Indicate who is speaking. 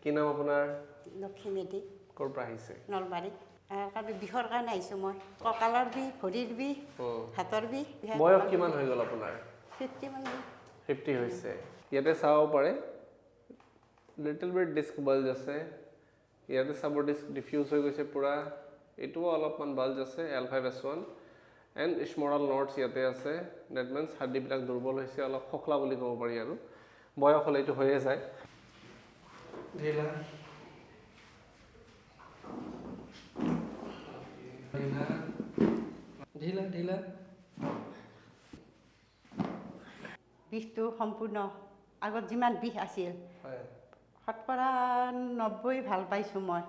Speaker 1: কি নাম আপোনাৰ?
Speaker 2: লক্ষ্মী মেধি।
Speaker 1: ক'ৰ পৰা আহিছে?
Speaker 2: নলবাৰী। কাৰণ বিষৰ কাৰণে আহিছোঁ মই। কঁকালৰ বিষ, ভৰিৰ বিষ, হাতৰ বিষ।
Speaker 1: বয়স কিমান হৈ গ'ল আপোনাৰ?
Speaker 2: 50 মান।
Speaker 1: 50 হৈছে। ইয়াতে চাব পাৰে লিটল বিট ডিস্ক বাল্জ আছে। ইয়াতে চাব ডিস্ক ডিফিউজ হৈ গৈছে পুৰা। এইটোও অলপমান বাল্জ আছে L5S1 এণ্ড স্মৰল নটছ ইয়াতে আছে। ডেট মিনছ হাৰ্ডিবিলাক দুৰ্বল হৈছে, অলপ খোখলা বুলি ক'ব পাৰি আৰু বয়স হ'লে এইটো হৈয়ে যায়। ঢিলা ঢিলা ঢিলা
Speaker 2: বিষটো সম্পূৰ্ণ আগত যিমান বিষ আছিল শতকৰা 90 ভাল পাইছোঁ মই।